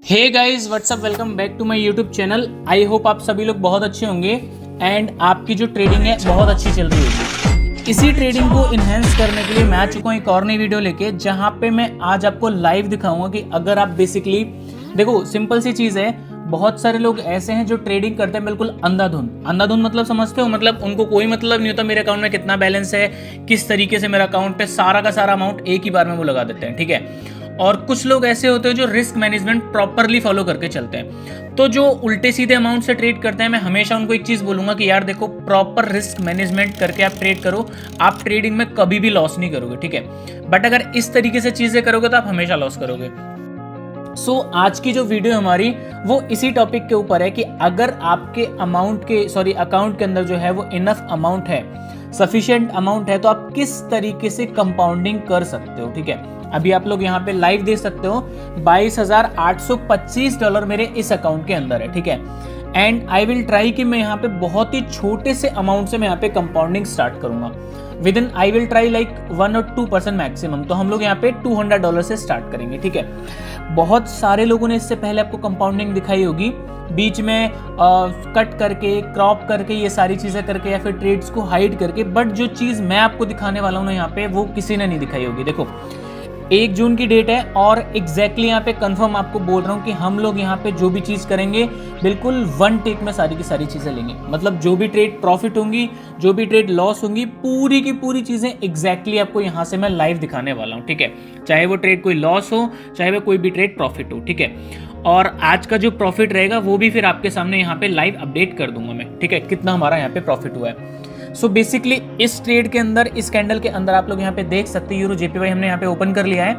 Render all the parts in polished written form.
Hey guys what's up, welcome back to my YouTube channel. I hope आप सभी लोग बहुत अच्छे होंगे एंड आपकी जो ट्रेडिंग है बहुत अच्छी चल रही होगी। इसी ट्रेडिंग को इन्हेंस करने के लिए मैं आ चुका हूँ एक और नई वीडियो लेके, जहाँ पे मैं आज आपको लाइव दिखाऊंगा कि अगर आप बेसिकली देखो, सिंपल सी चीज़ है। बहुत सारे लोग ऐसे हैं जो ट्रेडिंग करते हैं बिल्कुल अंधाधुंध मतलब समझते हो, मतलब उनको कोई मतलब नहीं होता मेरे अकाउंट में कितना बैलेंस है, किस तरीके से मेरा अकाउंट पे सारा का सारा अमाउंट एक ही बार में वो लगा देते हैं, ठीक है। और कुछ लोग ऐसे होते हैं जो रिस्क मैनेजमेंट प्रॉपरली फॉलो करके चलते हैं। तो जो उल्टे सीधे अमाउंट से ट्रेड करते हैं, मैं हमेशा उनको एक चीज़ बोलूंगा कि यार देखो, प्रॉपर रिस्क मैनेजमेंट करके आप ट्रेड करो। आप ट्रेडिंग में कभी भी लॉस नहीं करोगे, ठीक है। बट अगर इस तरीके से चीज़ें करोगे तो आप हमेशा लॉस करोगे। आज की जो वीडियो हमारी वो इसी टॉपिक के ऊपर है कि अगर आपके अकाउंट के अंदर जो है वो इनफ अमाउंट है, सफिशिएंट अमाउंट है, तो आप किस तरीके से कंपाउंडिंग कर सकते हो, ठीक है। अभी आप लोग यहाँ पे लाइव देख सकते हो, $22,825 मेरे इस अकाउंट के अंदर है, ठीक है। एंड आई विल ट्राई कि मैं यहाँ पे बहुत ही छोटे से अमाउंट से मैं यहाँ पे कंपाउंडिंग स्टार्ट करूंगा। With in I will try like 1 और 2% मैक्सिमम। तो हम लोग यहाँ पे $200 से स्टार्ट करेंगे, ठीक है। बहुत सारे लोगों ने इससे पहले आपको कंपाउंडिंग दिखाई होगी, बीच में कट करके, क्रॉप करके, ये सारी चीज़ें करके, या फिर ट्रेड्स को हाइड करके। बट जो चीज़ मैं आपको दिखाने वाला हूँ ना यहाँ पे, वो किसी ने नहीं दिखाई होगी। देखो, 1 जून की डेट है और एग्जैक्टली यहाँ पे कंफर्म आपको बोल रहा हूँ कि हम लोग यहाँ पे जो भी चीज़ करेंगे बिल्कुल वन टेक में सारी की सारी चीज़ें लेंगे। मतलब जो भी ट्रेड प्रॉफिट होंगी, जो भी ट्रेड लॉस होंगी, पूरी की पूरी चीज़ें एग्जैक्टली आपको यहाँ से मैं लाइव दिखाने वाला हूँ, ठीक है। चाहे वो ट्रेड कोई लॉस हो, चाहे वो कोई भी ट्रेड प्रॉफिट हो, ठीक है। और आज का जो प्रॉफिट रहेगा वो भी फिर आपके सामने यहाँ पे लाइव अपडेट कर दूंगा मैं, ठीक है, कितना हमारा यहाँ पे प्रॉफिट हुआ है। बेसिकली इस ट्रेड के अंदर, इस कैंडल के अंदर आप लोग यहाँ पे देख सकते हैं, यूरो जेपीवाई हमने यहाँ पे ओपन कर लिया है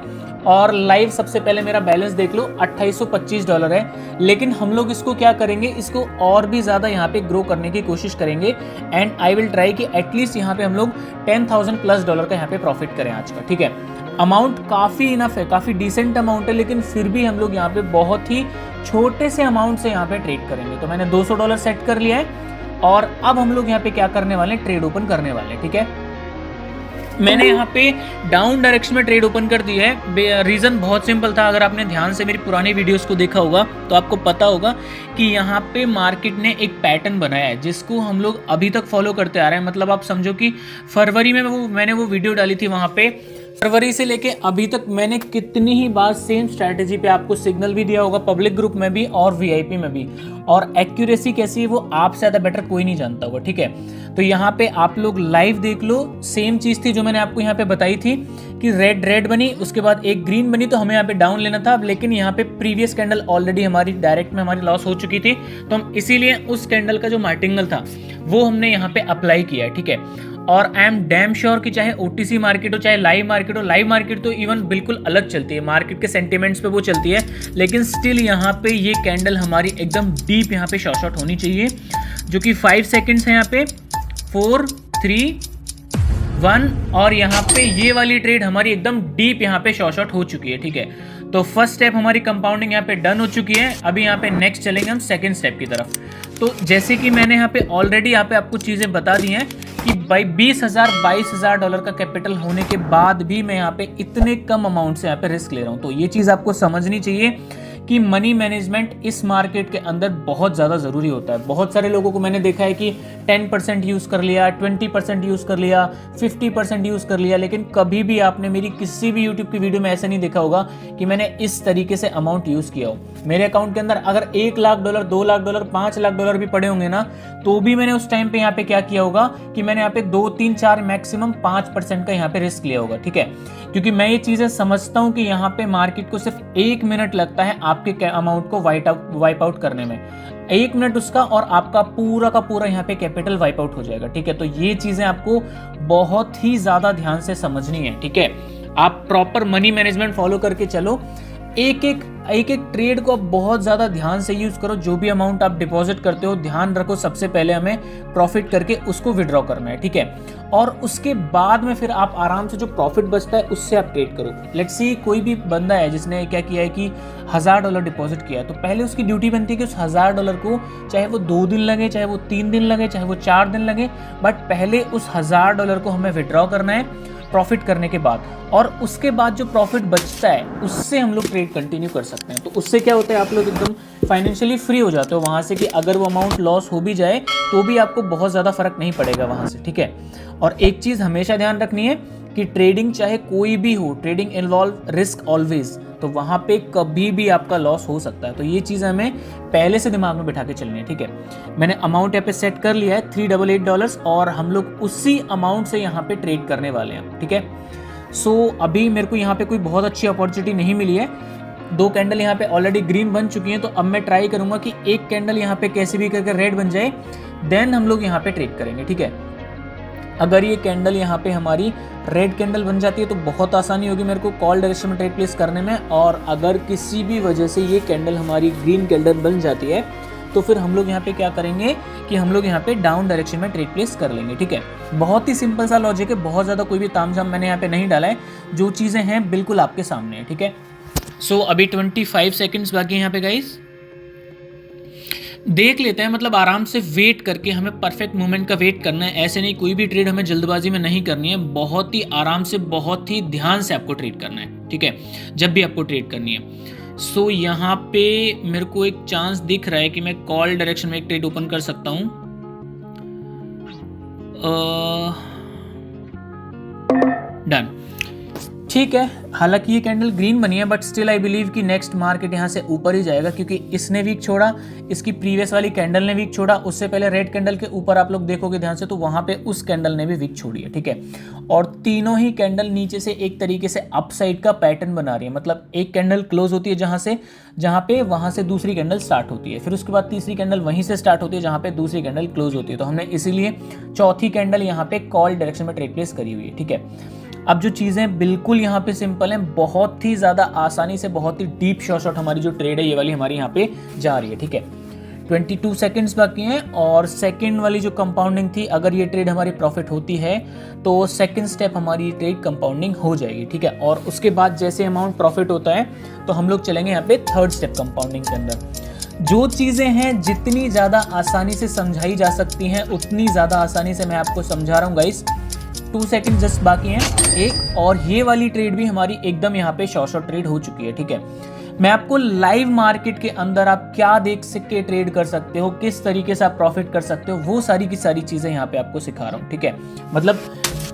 और लाइव सबसे पहले मेरा बैलेंस देख लो, $2825 है। लेकिन हम लोग इसको क्या करेंगे, इसको और भी ज़्यादा यहाँ पे ग्रो करने की कोशिश करेंगे एंड आई विल ट्राई कि एटलीस्ट यहाँ पे हम लोग $10,000+ का यहाँ पे प्रॉफिट करें आज का, ठीक है। अमाउंट काफ़ी इनफ है, काफ़ी डिसेंट अमाउंट है, लेकिन फिर भी हम लोग यहाँ पे बहुत ही छोटे से अमाउंट से यहाँ पे ट्रेड करेंगे। तो मैंने $200 सेट कर लिया है और अब हम लोग यहाँ पे क्या करने वाले हैं, ट्रेड ओपन करने वाले हैं, ठीक है। मैंने यहाँ पे डाउन डायरेक्शन में ट्रेड ओपन कर दिया है। रीज़न बहुत सिंपल था। अगर आपने ध्यान से मेरी पुरानी वीडियोस को देखा होगा तो आपको पता होगा कि यहाँ पे मार्केट ने एक पैटर्न बनाया है जिसको हम लोग अभी तक फॉलो करते आ रहे हैं। मतलब आप समझो कि फरवरी में मैंने वो वीडियो डाली थी, वहाँ पे फरवरी से लेके अभी तक मैंने कितनी ही बार सेम स्ट्रैटेजी पे आपको सिग्नल भी दिया होगा, पब्लिक ग्रुप में भी और वीआईपी में भी। और एक्यूरेसी कैसी है वो आपसे ज़्यादा बेटर कोई नहीं जानता होगा, ठीक है। तो यहाँ पे आप लोग लाइव देख लो, सेम चीज़ थी जो मैंने आपको यहाँ पे बताई थी कि रेड बनी, उसके बाद एक ग्रीन बनी, तो हमें यहाँ पे डाउन लेना था। लेकिन यहाँ पे प्रीवियस कैंडल ऑलरेडी हमारी डायरेक्ट में हमारी लॉस हो चुकी थी, तो हम इसीलिए उस कैंडल का जो मार्टिंगल था वो हमने यहाँ पे अप्लाई किया है, ठीक है। और आई एम डैम श्योर कि चाहे ओटीसी मार्केट हो, चाहे लाइव मार्केट तो इवन बिल्कुल अलग चलती है, मार्केट के सेंटिमेंट्स पे वो चलती है। लेकिन स्टिल यहाँ पे ये कैंडल हमारी एकदम डीप यहाँ पे शॉर्ट होनी चाहिए, जो कि 5 सेकेंड्स है यहाँ पे, 4, 3, 1। और यहाँ पे ये वाली ट्रेड हमारी एकदम डीप यहाँ पे शॉर्ट हो चुकी है, ठीक है। तो फर्स्ट स्टेप हमारी कंपाउंडिंग यहाँ पे डन हो चुकी है। अभी यहाँ पे नेक्स्ट चलेंगे हम सेकंड स्टेप की तरफ। तो जैसे कि मैंने यहाँ पे ऑलरेडी यहाँ पे आपको चीज़ें बता दी हैं कि भाई $20,000 का कैपिटल होने के बाद भी मैं यहाँ पे इतने कम अमाउंट से यहाँ पे रिस्क ले रहा हूँ। तो ये चीज़ आपको समझनी चाहिए कि मनी मैनेजमेंट इस मार्केट के अंदर बहुत ज़्यादा ज़रूरी होता है। बहुत सारे लोगों को मैंने देखा है कि 10% यूज़ कर लिया, 20% यूज़ कर लिया, 50% यूज़ कर लिया, लेकिन कभी भी आपने मेरी किसी भी यूट्यूब की वीडियो में ऐसा नहीं देखा होगा कि मैंने इस तरीके से अमाउंट यूज़ किया हो। मेरे अकाउंट के अंदर अगर $1 लाख, $2 लाख, $5 लाख भी पड़े होंगे ना, तो भी मैंने उस टाइम पे यहाँ पे क्या किया होगा कि मैंने यहाँ पे 2, 3, 4 मैक्सिमम 5% का यहाँ पे रिस्क लिया होगा, ठीक है। क्योंकि मैं ये चीज़ें समझता हूँ कि यहाँ पे मार्केट को सिर्फ 1 मिनट लगता है आपके अमाउंट को वाइप आउट करने में। 1 मिनट उसका और आपका पूरा का पूरा यहाँ पे कैपिटल वाइप आउट हो जाएगा, ठीक है। तो ये चीज़ें आपको बहुत ही ज़्यादा ध्यान से समझनी है, ठीक है। आप प्रॉपर मनी मैनेजमेंट फॉलो करके चलो। एक एक ट्रेड को आप बहुत ज़्यादा ध्यान से यूज़ करो। जो भी अमाउंट आप डिपॉजिट करते हो, ध्यान रखो सबसे पहले हमें प्रॉफिट करके उसको विड्रॉ करना है, ठीक है। और उसके बाद में फिर आप आराम से जो प्रॉफिट बचता है उससे आप ट्रेड करो। लेट्स सी कोई भी बंदा है जिसने क्या किया है कि $1000 डिपॉजिट किया है, तो पहले उसकी ड्यूटी बनती है कि उस $1000 को, चाहे वो 2 दिन लगे, चाहे वो 3 दिन लगे, चाहे वो 4 दिन लगे, बट पहले उस $1000 को हमें विड्रॉ करना है। प्रॉफिट करने के बाद, और उसके बाद जो प्रॉफिट बचता है उससे हम लोग ट्रेड कंटिन्यू कर सकते हैं। तो उससे क्या होता है, आप लोग एकदम फाइनेंशियली फ्री हो जाते हो वहाँ से, कि अगर वो अमाउंट लॉस हो भी जाए तो भी आपको बहुत ज़्यादा फर्क नहीं पड़ेगा वहाँ से, ठीक है। और एक चीज़ हमेशा ध्यान रखनी है कि ट्रेडिंग चाहे कोई भी हो, ट्रेडिंग इन्वॉल्व रिस्क ऑलवेज, तो वहाँ पे कभी भी आपका लॉस हो सकता है। तो ये चीज़ हमें पहले से दिमाग में बिठा के चलनी है, ठीक है। मैंने अमाउंट यहाँ पे सेट कर लिया है $388, और हम लोग उसी अमाउंट से यहाँ पे ट्रेड करने वाले हैं, ठीक है। सो अभी मेरे को यहाँ पे कोई बहुत अच्छी अपॉर्चुनिटी नहीं मिली है, 2 कैंडल यहाँ पे ऑलरेडी ग्रीन बन चुकी हैं, तो अब मैं ट्राई करूंगा कि एक कैंडल यहाँ पे कैसे भी करके रेड बन जाए, देन हम लोग यहाँ पे ट्रेड करेंगे, ठीक है। अगर ये कैंडल यहाँ पे हमारी रेड कैंडल बन जाती है तो बहुत आसानी होगी मेरे को कॉल डायरेक्शन में ट्रेड प्लेस करने में, और अगर किसी भी वजह से ये कैंडल हमारी ग्रीन कैंडल बन जाती है तो फिर हम लोग यहाँ पे क्या करेंगे कि हम लोग यहाँ पे डाउन डायरेक्शन में ट्रेड प्लेस कर लेंगे, ठीक है। बहुत ही सिंपल सा लॉजिक है, बहुत ज़्यादा कोई भी तामझाम मैंने यहाँ पे नहीं डाला है, जो चीज़ें हैं बिल्कुल आपके सामने है, ठीक है। सो अभी 25 सेकेंड्स बाकी है यहाँ पे गाइस, देख लेते हैं, मतलब आराम से वेट करके हमें परफेक्ट मोमेंट का वेट करना है। ऐसे नहीं, कोई भी ट्रेड हमें जल्दबाजी में नहीं करनी है, बहुत ही आराम से, बहुत ही ध्यान से आपको ट्रेड करना है, ठीक है, जब भी आपको ट्रेड करनी है। सो यहाँ पे मेरे को एक चांस दिख रहा है कि मैं कॉल डायरेक्शन में एक ट्रेड ओपन कर सकता हूँ। डन, ठीक है। हालांकि ये कैंडल ग्रीन बनी है, बट स्टिल आई बिलीव कि नेक्स्ट मार्केट यहाँ से ऊपर ही जाएगा, क्योंकि इसने वीक छोड़ा, इसकी प्रीवियस वाली कैंडल ने वीक छोड़ा, उससे पहले रेड कैंडल के ऊपर आप लोग देखोगे ध्यान से तो वहां पे उस कैंडल ने भी वीक छोड़ी है, ठीक है। और तीनों ही कैंडल नीचे से एक तरीके से अपसाइड का पैटर्न बना रही है, मतलब एक कैंडल क्लोज होती है जहां पे वहां से दूसरी कैंडल स्टार्ट होती है, फिर उसके बाद तीसरी कैंडल वहीं से स्टार्ट होती है जहां पे दूसरी कैंडल क्लोज होती है। तो हमने इसीलिए चौथी कैंडल यहाँ पे कॉल डायरेक्शन में ट्रेड प्लेस करी हुई है, ठीक है। अब जो चीज़ें बिल्कुल यहाँ पे सिंपल हैं, बहुत ही ज़्यादा आसानी से, बहुत ही डीप शॉट हमारी जो ट्रेड है ये वाली हमारी यहाँ पे जा रही है, ठीक है। 22 सेकंड्स बाकी हैं, और सेकंड वाली जो कंपाउंडिंग थी, अगर ये ट्रेड हमारी प्रॉफिट होती है तो सेकंड स्टेप हमारी ट्रेड कंपाउंडिंग हो जाएगी, ठीक है। और उसके बाद जैसे अमाउंट प्रॉफिट होता है तो हम लोग चलेंगे यहाँ पे थर्ड स्टेप कंपाउंडिंग के अंदर। जो चीज़ें हैं जितनी ज़्यादा आसानी से समझाई जा सकती हैं उतनी ज़्यादा आसानी से मैं आपको समझा रहा हूँ गाइस। 2 सेकंड जस्ट बाकी हैं एक, और ये वाली ट्रेड भी हमारी एकदम यहाँ पे शॉर्ट ट्रेड हो चुकी है, ठीक है। मैं आपको लाइव मार्केट के अंदर आप क्या देख सकते ट्रेड कर सकते हो, किस तरीके से आप प्रॉफिट कर सकते हो, वो सारी की सारी चीज़ें यहाँ पे आपको सिखा रहा हूँ, ठीक है। मतलब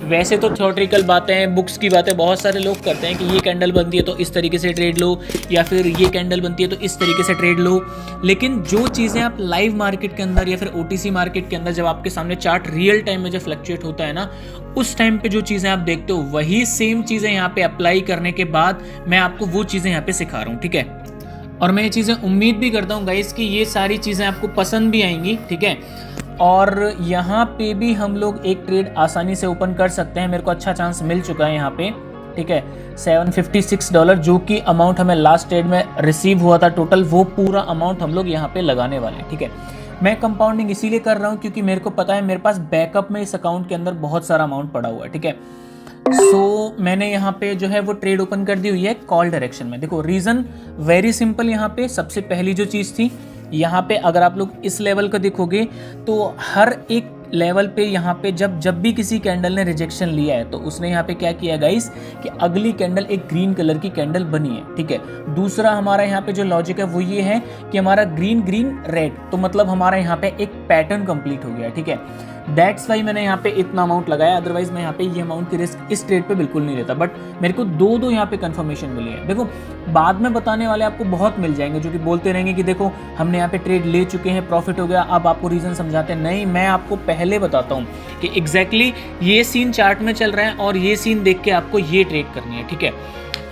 वैसे तो थ्योरेटिकल बातें, बुक्स की बातें बहुत सारे लोग करते हैं कि ये कैंडल बनती है तो इस तरीके से ट्रेड लो, या फिर ये कैंडल बनती है तो इस तरीके से ट्रेड लो, लेकिन जो चीज़ें आप लाइव मार्केट के अंदर या फिर OTC मार्केट के अंदर जब आपके सामने चार्ट रियल टाइम में जब फ्लक्चुएट होता है ना, उस टाइम पे जो चीज़ें आप देखते हो वही सेम चीज़ें यहाँ पे अप्लाई करने के बाद मैं आपको वो चीज़ें यहाँ पे सिखा रहा हूँ, ठीक है। और मैं ये चीज़ें उम्मीद भी करता हूँ गाइस कि ये सारी चीज़ें आपको पसंद भी आएंगी, ठीक है। और यहाँ पे भी हम लोग एक ट्रेड आसानी से ओपन कर सकते हैं, मेरे को अच्छा चांस मिल चुका है यहाँ पे, ठीक है। $756 जो कि अमाउंट हमें लास्ट ट्रेड में रिसीव हुआ था टोटल, वो पूरा अमाउंट हम लोग यहाँ पे लगाने वाले हैं, ठीक है। मैं कंपाउंडिंग इसीलिए कर रहा हूँ क्योंकि मेरे को पता है मेरे पास बैकअप में इस अकाउंट के अंदर बहुत सारा अमाउंट पड़ा हुआ है, ठीक है। सो मैंने यहाँ पे जो है वो ट्रेड ओपन कर दी हुई है कॉल डायरेक्शन में। देखो रीज़न वेरी सिंपल, यहाँ पे सबसे पहली जो चीज़ थी, यहाँ पे अगर आप लोग इस लेवल का देखोगे तो हर एक लेवल पे यहाँ पे जब भी किसी कैंडल ने रिजेक्शन लिया है तो उसने यहाँ पे क्या किया गाइस कि अगली कैंडल एक ग्रीन कलर की कैंडल बनी है, ठीक है। दूसरा हमारा यहाँ पे जो लॉजिक है वो ये है कि हमारा ग्रीन ग्रीन रेड, तो मतलब हमारा यहाँ पे एक पैटर्न कंप्लीट हो गया, ठीक है। दैट्स वाई मैंने यहाँ पे इतना अमाउंट लगाया, अदरवाइज मैं यहाँ पे ये अमाउंट की रिस्क इस ट्रेड पे बिल्कुल नहीं लेता। बट मेरे को दो यहाँ पे कंफर्मेशन मिली है। देखो बाद में बताने वाले आपको बहुत मिल जाएंगे जो कि बोलते रहेंगे कि देखो हमने यहाँ पे ट्रेड ले चुके हैं, प्रॉफिट हो गया, अब आपको रीजन समझाते हैं। नहीं, मैं आपको पहले बताता हूँ कि एग्जैक्टली ये सीन चार्ट में चल रहा है और ये सीन देख के आपको ये ट्रेड करनी है, ठीक है।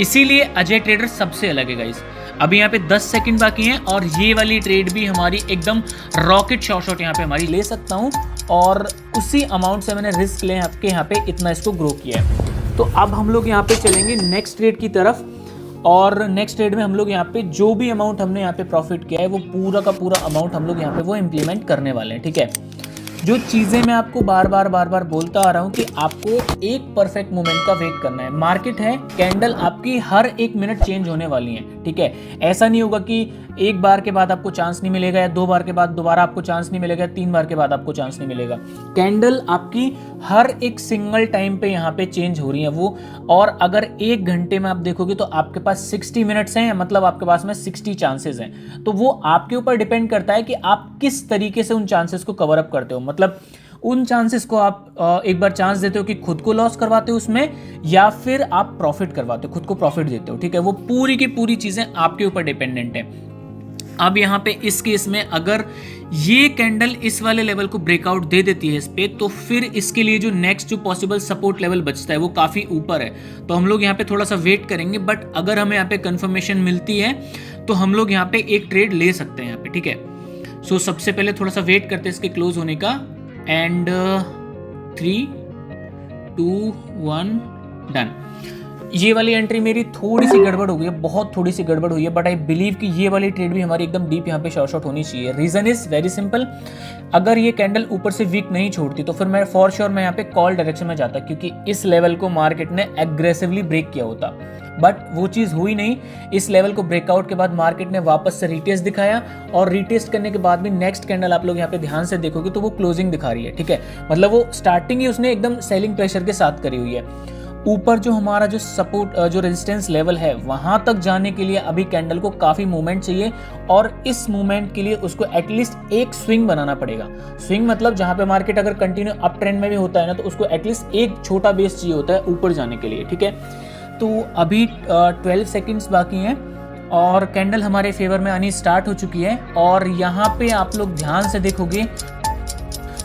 इसीलिए अजय ट्रेडर सबसे अलग है गाइस। अभी यहाँ पे 10 सेकंड बाकी हैं और ये वाली ट्रेड भी हमारी एकदम रॉकेट शॉट यहाँ पे हमारी ले सकता हूँ, और उसी अमाउंट से मैंने रिस्क ले आपके यहाँ पे इतना इसको ग्रो किया है। तो अब हम लोग यहाँ पे चलेंगे नेक्स्ट ट्रेड की तरफ, और नेक्स्ट ट्रेड में हम लोग यहाँ पे जो भी अमाउंट हमने यहाँ पे प्रॉफिट किया है वो पूरा का पूरा अमाउंट हम लोग यहाँ पे वो इम्प्लीमेंट करने वाले हैं, ठीक है। जो चीज़ें मैं आपको बार बार बोलता आ रहा हूँ कि आपको एक परफेक्ट मोमेंट का वेट करना है। मार्केट है, कैंडल आपकी हर एक मिनट चेंज होने वाली है, ठीक है। ऐसा नहीं होगा कि एक बार के बाद आपको चांस नहीं मिलेगा, या 2 बार के बाद दोबारा आपको चांस नहीं मिलेगा, 3 बार के बाद आपको चांस नहीं मिलेगा। कैंडल आपकी हर एक सिंगल टाइम पे यहाँ पे चेंज हो रही है वो। और अगर 1 घंटे में आप देखोगे तो आपके पास 60 मिनट्स हैं, मतलब आपके पास में 60 चांसेस हैं। तो वो आपके ऊपर डिपेंड करता है कि आप किस तरीके से उन चांसेस को कवर अप करते हो। मतलब उन चांसेस को आप एक बार चांस देते हो कि खुद को लॉस करवाते हो उसमें, या फिर आप प्रॉफिट करवाते हो, खुद को प्रॉफिट देते हो, ठीक है। वो पूरी की पूरी चीजें आपके ऊपर डिपेंडेंट है। अब यहाँ पे इस केस में अगर ये कैंडल इस वाले लेवल को ब्रेकआउट दे देती है इस पे, तो फिर इसके लिए जो नेक्स्ट जो पॉसिबल सपोर्ट लेवल बचता है वो काफ़ी ऊपर है। तो हम लोग यहाँ पे थोड़ा सा वेट करेंगे, बट अगर हमें यहाँ पे कंफर्मेशन मिलती है तो हम लोग यहाँ पे एक ट्रेड ले सकते हैं यहाँ पे, ठीक है। सो सबसे पहले थोड़ा सा वेट करते हैं इसके क्लोज होने का। And 3, 2, 1 done. ये वाली एंट्री मेरी थोड़ी सी गड़बड़ हो गई है, बहुत थोड़ी सी गड़बड़ हुई है, बट आई बिलीव कि ये वाली ट्रेड भी हमारी एकदम डीप यहाँ पे शॉर्ट होनी चाहिए। रीजन इज वेरी सिंपल, अगर ये कैंडल ऊपर से वीक नहीं छोड़ती तो फिर मैं फॉर श्योर मैं यहाँ पे कॉल डायरेक्शन में जाता, क्योंकि इस लेवल को मार्केट ने एग्रेसिवली ब्रेक किया होता। बट वो चीज़ हुई नहीं। इस लेवल को ब्रेकआउट के बाद मार्केट ने वापस से रीटेस्ट दिखाया, और रीटेस्ट करने के बाद भी नेक्स्ट कैंडल आप लोग यहाँ पे ध्यान से देखोगे तो वो क्लोजिंग दिखा रही है, ठीक है। मतलब वो स्टार्टिंग ही उसने एकदम सेलिंग प्रेशर के साथ करी हुई है। ऊपर जो हमारा जो सपोर्ट जो रेजिस्टेंस लेवल है वहां तक जाने के लिए अभी कैंडल को काफी मूवमेंट चाहिए, और इस मूवमेंट के लिए उसको एटलीस्ट एक स्विंग बनाना पड़ेगा। स्विंग मतलब जहां पे मार्केट अगर कंटिन्यू अप ट्रेंड में भी होता है ना, तो उसको एटलीस्ट एक छोटा बेस चाहिए होता है ऊपर जाने के लिए, ठीक है। तो अभी 12 सेकेंड्स बाकी हैं और कैंडल हमारे फेवर में आनी स्टार्ट हो चुकी है। और यहाँ पे आप लोग ध्यान से देखोगे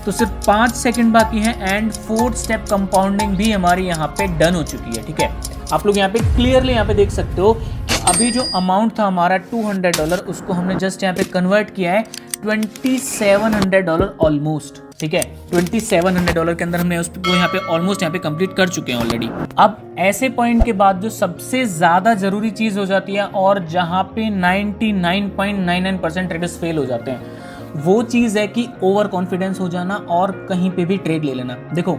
तो सिर्फ 5 सेकंड बाकी हैं, एंड 4th स्टेप कंपाउंडिंग भी हमारी यहाँ पे डन हो चुकी है, ठीक है। आप लोग यहाँ पे क्लियरली यहाँ पे देख सकते हो कि अभी जो अमाउंट था हमारा $200, उसको हमने जस्ट यहाँ पे कन्वर्ट किया है $2700 ऑलमोस्ट, ठीक है। $2700 के अंदर हमने उसको यहाँ पे ऑलमोस्ट यहाँ पे कंप्लीट कर चुके हैं ऑलरेडी। अब ऐसे पॉइंट के बाद जो सबसे ज्यादा जरूरी चीज हो जाती है, और जहाँ पे 99.99% ट्रेडर्स फेल हो जाते हैं, वो चीज़ है कि ओवर कॉन्फिडेंस हो जाना और कहीं पे भी ट्रेड ले लेना। देखो,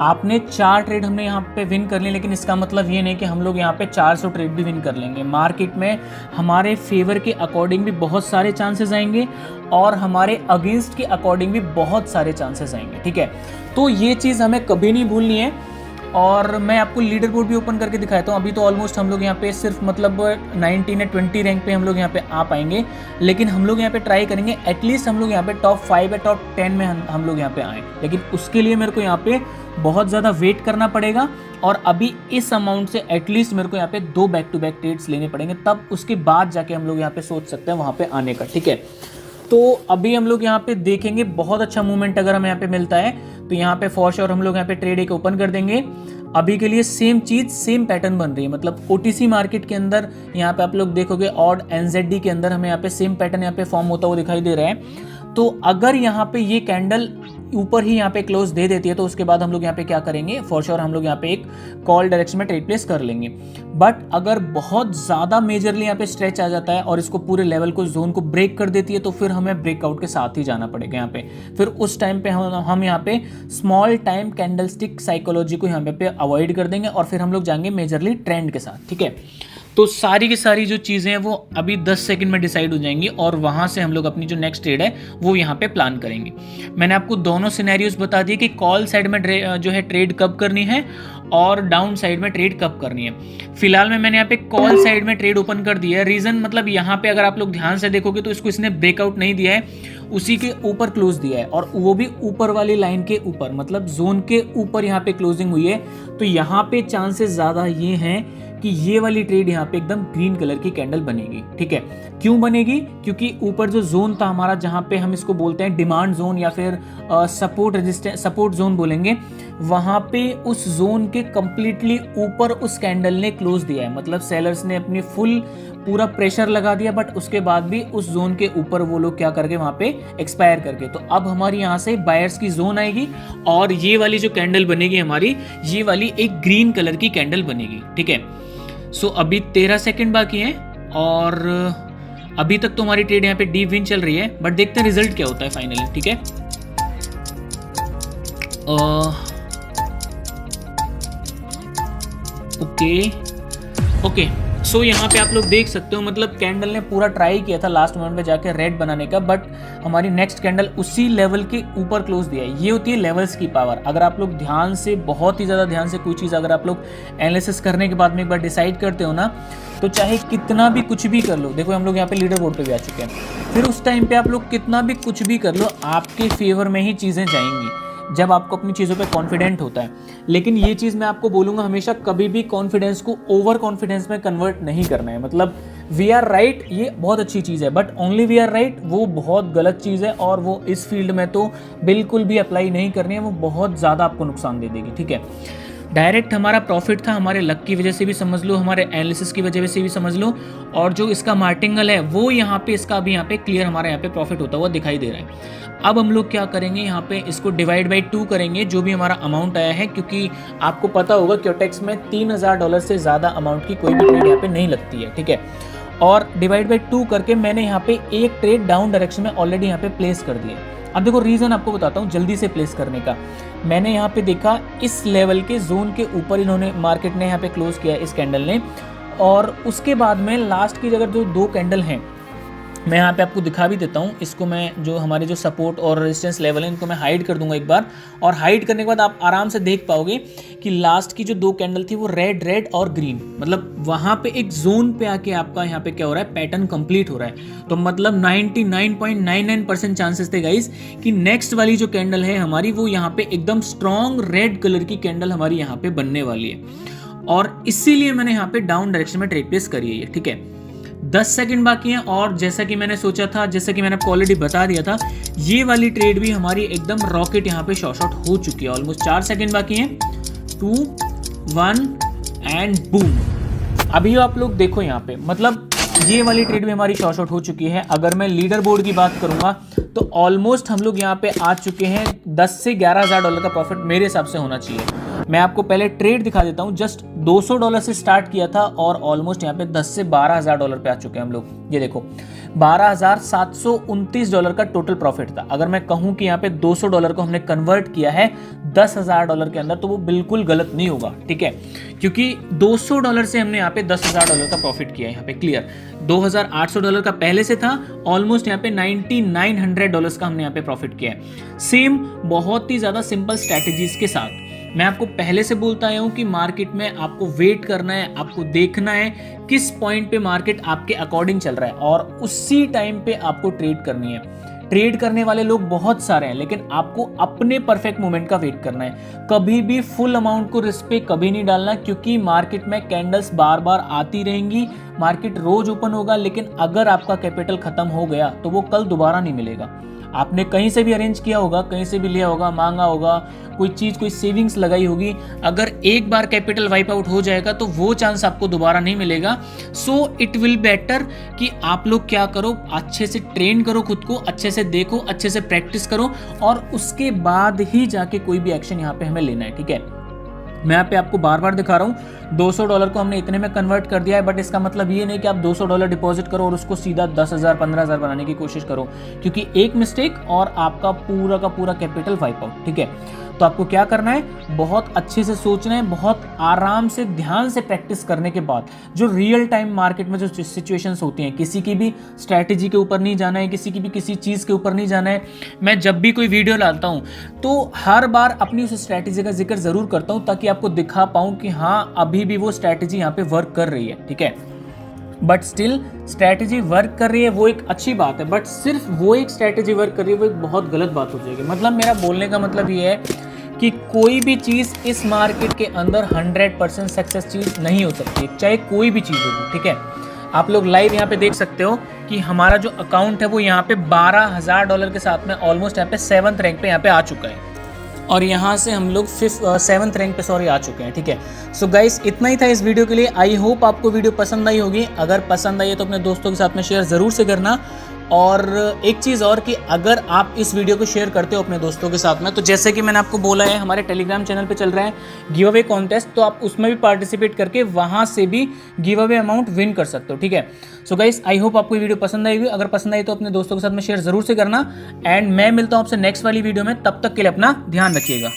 आपने 4 ट्रेड हमने यहाँ पे विन कर लिए, लेकिन इसका मतलब ये नहीं कि हम लोग यहाँ पे 400 ट्रेड भी विन कर लेंगे। मार्केट में हमारे फेवर के अकॉर्डिंग भी बहुत सारे चांसेस आएंगे, और हमारे अगेंस्ट के अकॉर्डिंग भी बहुत सारे चांसेस आएंगे, ठीक है। तो ये चीज़ हमें कभी नहीं भूलनी है। और मैं आपको लीडर बोर्ड भी ओपन करके दिखाता हूँ। अभी तो ऑलमोस्ट हम लोग यहाँ पे सिर्फ मतलब 19 या 20 रैंक पे हम लोग यहाँ पे आ पाएंगे, लेकिन हम लोग यहाँ पे ट्राई करेंगे एटलीस्ट हम लोग यहाँ पे टॉप 5 या टॉप 10 में हम लोग यहाँ पे आएँ। लेकिन उसके लिए मेरे को यहाँ पे बहुत ज़्यादा वेट करना पड़ेगा, और अभी इस अमाउंट से एटलीस्ट मेरे को यहाँ पे 2 बैक टू बैक ट्रेड्स लेने पड़ेंगे, तब उसके बाद जाके हम लोग यहाँ पे सोच सकते हैं वहाँ पे आने का, ठीक है। तो अभी हम लोग यहाँ पे देखेंगे बहुत अच्छा मूवमेंट अगर हमें यहाँ पे मिलता है तो यहाँ पे फॉर श्योर हम लोग यहाँ पे ट्रेड एक ओपन कर देंगे। अभी के लिए सेम चीज सेम पैटर्न बन रही है, मतलब ओटीसी मार्केट के अंदर यहाँ पे आप लोग देखोगे ऑड एनजेडी के अंदर हमें यहाँ पे सेम पैटर्न यहाँ पे फॉर्म होता हुआ दिखाई दे रहा है। तो अगर यहाँ पे ये कैंडल ऊपर ही यहाँ पे क्लोज दे देती है तो उसके बाद हम लोग यहाँ पे क्या करेंगे, फॉर श्योर हम लोग यहाँ पे एक कॉल डायरेक्शन में ट्रेड प्लेस कर लेंगे। बट अगर बहुत ज़्यादा मेजरली यहाँ पे स्ट्रेच आ जाता है और इसको पूरे लेवल को जोन को ब्रेक कर देती है तो फिर हमें ब्रेकआउट के साथ ही जाना पड़ेगा यहाँ पे। फिर उस टाइम पे हम यहाँ पे स्मॉल टाइम कैंडलस्टिक साइकोलॉजी को यहाँ पे अवॉइड कर देंगे और फिर हम लोग जाएंगे मेजरली ट्रेंड के साथ, ठीक है। तो सारी की सारी जो चीज़ें हैं वो अभी 10 सेकंड में डिसाइड हो जाएंगी और वहाँ से हम लोग अपनी जो नेक्स्ट ट्रेड है वो यहाँ पे प्लान करेंगे। मैंने आपको दोनों सिनेरियोज बता दिए कि कॉल साइड में जो है ट्रेड कब करनी है और डाउन साइड में ट्रेड कब करनी है। फिलहाल में मैंने यहाँ पे कॉल साइड में ट्रेड ओपन कर दिया है। रीज़न मतलब यहाँ पे अगर आप लोग ध्यान से देखोगे तो इसको इसने ब्रेकआउट नहीं दिया है, उसी के ऊपर क्लोज दिया है और वो भी ऊपर वाली लाइन के ऊपर, मतलब जोन के ऊपर यहाँ पे क्लोजिंग हुई है। तो यहाँ पे चांसेस ज़्यादा ये हैं कि ये वाली ट्रेड यहाँ पे एकदम ग्रीन कलर की कैंडल बनेगी, ठीक है। क्यों बनेगी? क्योंकि ऊपर जो जोन था हमारा जहाँ पे हम इसको बोलते हैं डिमांड जोन या फिर सपोर्ट जोन बोलेंगे, वहाँ पे उस जोन के कंप्लीटली ऊपर उस कैंडल ने क्लोज दिया है। मतलब सेलर्स ने अपनी पूरा प्रेशर लगा दिया, बट उसके बाद भी उस जोन के ऊपर वो लोग क्या करके वहाँ पे एक्सपायर करके। तो अब हमारी यहाँ से बायर्स की जोन आएगी और ये वाली जो कैंडल बनेगी हमारी, ये वाली एक ग्रीन कलर की कैंडल बनेगी, ठीक है। सो अभी 13 सेकंड बाकी हैं और अभी तक तो हमारी ट्रेड यहाँ पे डीप विन चल रही है, बट देखते हैं रिजल्ट क्या होता है फाइनली, ठीक है। ओके सो यहाँ पे आप लोग देख सकते हो, मतलब कैंडल ने पूरा ट्राई किया था लास्ट मोमेंट पे जाके रेड बनाने का, बट हमारी नेक्स्ट कैंडल उसी लेवल के ऊपर क्लोज दिया है। ये होती है लेवल्स की पावर। अगर आप लोग ध्यान से, बहुत ही ज़्यादा ध्यान से कोई चीज़ अगर आप लोग एनालिसिस करने के बाद में एक बार डिसाइड करते हो ना, तो चाहे कितना भी कुछ भी कर लो, देखो हम लोग यहाँ पे लीडर बोर्ड पे भी आ चुके हैं, फिर उस टाइम पे आप लोग कितना भी कुछ भी कर लो, आपके फेवर में ही चीज़ें जाएंगी जब आपको अपनी चीज़ों पे कॉन्फिडेंट होता है। लेकिन ये चीज़ मैं आपको बोलूँगा, हमेशा कभी भी कॉन्फिडेंस को ओवर कॉन्फिडेंस में कन्वर्ट नहीं करना है। मतलब वी आर राइट ये बहुत अच्छी चीज़ है, but only we are right वो बहुत गलत चीज़ है, और वो इस फील्ड में तो बिल्कुल भी अप्लाई नहीं करनी है, वो बहुत ज़्यादा आपको नुकसान दे देगी। ठीक है, डायरेक्ट हमारा प्रॉफिट था, हमारे लक की वजह से भी समझ लो, हमारे एनालिसिस की वजह से भी समझ लो, और जो इसका मार्टिंगल है वो यहाँ पे, इसका अभी यहाँ पे क्लियर हमारा यहाँ पे प्रॉफिट होता हुआ दिखाई दे रहा है। अब हम लोग क्या करेंगे, यहाँ पे इसको डिवाइड बाई 2 करेंगे, जो भी हमारा अमाउंट आया है, क्योंकि आपको पता होगा क्योटेक्स में $3000 से ज़्यादा अमाउंट की कोई भी ट्रेड यहाँ पे नहीं लगती है। ठीक है, और डिवाइड बाई 2 करके मैंने यहाँ पे एक ट्रेड डाउन डायरेक्शन में ऑलरेडी यहाँ पे प्लेस कर दिया। अब देखो रीज़न आपको बताता हूँ जल्दी से प्लेस करने का। मैंने यहाँ पे देखा इस लेवल के जोन के ऊपर इन्होंने, मार्केट ने यहाँ पे क्लोज किया इस कैंडल ने, और उसके बाद में लास्ट की जगह जो 2 कैंडल हैं, मैं यहाँ पे आपको दिखा भी देता हूँ। इसको मैं, जो हमारे जो सपोर्ट और रेजिस्टेंस लेवल है, इनको मैं हाइड कर दूंगा एक बार, और हाइड करने के बाद आप आराम से देख पाओगे कि लास्ट की जो 2 कैंडल थी वो रेड और ग्रीन, मतलब वहाँ पे एक जोन पे आके आपका यहाँ पे क्या हो रहा है, पैटर्न कंप्लीट हो रहा है। तो मतलब 99.99% चांसेस थे गाइस कि नेक्स्ट वाली जो कैंडल है हमारी, वो यहाँ पे एकदम स्ट्रॉन्ग रेड कलर की कैंडल हमारी यहाँ पे बनने वाली है, और इसीलिए मैंने यहाँ पे डाउन डायरेक्शन में ट्रेड प्लेस करी है ये। ठीक है, 10 सेकंड बाकी हैं, और जैसा कि मैंने सोचा था, जैसा कि मैंने आपको ऑलरेडी बता दिया था, ये वाली ट्रेड भी हमारी एकदम रॉकेट यहाँ पे शॉर्ट आउट हो चुकी है। ऑलमोस्ट 4 सेकंड बाकी हैं, 2, 1 एंड बूम। अभी आप लोग देखो यहाँ पे, मतलब ये वाली ट्रेड भी हमारी शॉर्ट आउट हो चुकी है। अगर मैं लीडर बोर्ड की बात करूंगा तो ऑलमोस्ट हम लोग यहाँ पे आ चुके हैं, 10 से $11,000 का प्रॉफिट मेरे हिसाब से होना चाहिए। मैं आपको पहले ट्रेड दिखा देता हूँ। जस्ट $200 से स्टार्ट किया था, और ऑलमोस्ट यहाँ पे 10 से $12,000 पे आ चुके हैं हम लोग। ये देखो, $12,729 का टोटल प्रॉफिट था। अगर मैं कहूँ कि यहाँ पे $200 को हमने कन्वर्ट किया है $10,000 के अंदर, तो वो बिल्कुल गलत नहीं होगा। ठीक है, क्योंकि $200 से हमने यहाँ पे $10,000 का प्रॉफिट किया है यहाँ पे क्लियर। $2,800 का पहले से था, ऑलमोस्ट यहाँ पे $9,900 का हमने यहाँ पे प्रॉफिट किया है। सेम बहुत ही ज़्यादा सिंपल स्ट्रैटेजीज के साथ। मैं आपको पहले से बोलता आया हूँ कि मार्केट में आपको वेट करना है, आपको देखना है किस पॉइंट पे मार्केट आपके अकॉर्डिंग चल रहा है, और उसी टाइम पे आपको ट्रेड करनी है। ट्रेड करने वाले लोग बहुत सारे हैं, लेकिन आपको अपने परफेक्ट मोमेंट का वेट करना है। कभी भी फुल अमाउंट को रिस्क पे कभी नहीं डालना, क्योंकि मार्केट में कैंडल्स बार बार आती रहेंगी, मार्केट रोज ओपन होगा, लेकिन अगर आपका कैपिटल खत्म हो गया तो वो कल दोबारा नहीं मिलेगा। आपने कहीं से भी अरेंज किया होगा, कहीं से भी लिया होगा, मांगा होगा, कोई चीज़, कोई सेविंग्स लगाई होगी, अगर एक बार कैपिटल वाइप आउट हो जाएगा तो वो चांस आपको दोबारा नहीं मिलेगा। सो इट विल बेटर कि आप लोग क्या करो, अच्छे से ट्रेन करो खुद को, अच्छे से देखो, अच्छे से प्रैक्टिस करो, और उसके बाद ही जाके कोई भी एक्शन यहाँ पे हमें लेना है। ठीक है, मैं यहाँ पे आपको बार बार दिखा रहा हूँ, $200 को हमने इतने में कन्वर्ट कर दिया है, बट इसका मतलब ये नहीं कि आप $200 डिपॉजिट करो और उसको सीधा 10,000 15,000 बनाने की कोशिश करो, क्योंकि एक मिस्टेक और आपका पूरा का पूरा कैपिटल वाइप आउट। ठीक है, तो आपको क्या करना है, बहुत अच्छे से सोचना है, बहुत आराम से ध्यान से प्रैक्टिस करने के बाद जो रियल टाइम मार्केट में जो सिचुएशंस होती हैं, किसी की भी स्ट्रैटेजी के ऊपर नहीं जाना है, किसी की भी किसी चीज़ के ऊपर नहीं जाना है। मैं जब भी कोई वीडियो लाता हूँ तो हर बार अपनी उस स्ट्रैटेजी का जिक्र ज़रूर करता हूँ, ताकि आपको दिखा पाऊँ कि हाँ अभी भी वो स्ट्रैटेजी यहाँ पे वर्क कर रही है। ठीक है, बट स्टिल स्ट्रैटेजी वर्क कर रही है वो एक अच्छी बात है, बट सिर्फ वो एक स्ट्रैटेजी वर्क कर रही है वो एक बहुत गलत बात हो जाएगी। मतलब मेरा बोलने का मतलब ये है कि कोई भी चीज़ इस मार्केट के अंदर 100% सक्सेस चीज़ नहीं हो सकती, चाहे कोई भी चीज़ होगी। ठीक है, आप लोग लाइव यहाँ पे देख सकते हो कि हमारा जो अकाउंट है वो यहाँ पे $12,000 के साथ में ऑलमोस्ट यहाँ पे 7th रैंक पे यहाँ पे आ चुका है, और यहाँ से हम लोग 7th रैंक पे आ चुके हैं। ठीक है, सो गाइस इतना ही था इस वीडियो के लिए। आई होप आपको वीडियो पसंद आई होगी। अगर पसंद आई है तो अपने दोस्तों के साथ में शेयर ज़रूर से करना, और एक चीज़ और कि अगर आप इस वीडियो को शेयर करते हो अपने दोस्तों के साथ में, तो जैसे कि मैंने आपको बोला है हमारे टेलीग्राम चैनल पे चल रहा है गिव अवे कॉन्टेस्ट, तो आप उसमें भी पार्टिसिपेट करके वहाँ से भी गिव अवे अमाउंट विन कर सकते हो, ठीक है। सो गाइस, आई होप आपको ये वीडियो पसंद आई होगी। अगर पसंद आई तो अपने दोस्तों के साथ में शेयर जरूर से करना। एंड मैं मिलता हूँ आपसे नेक्स्ट वाली वीडियो में, तब तक के लिए अपना ध्यान रखिएगा।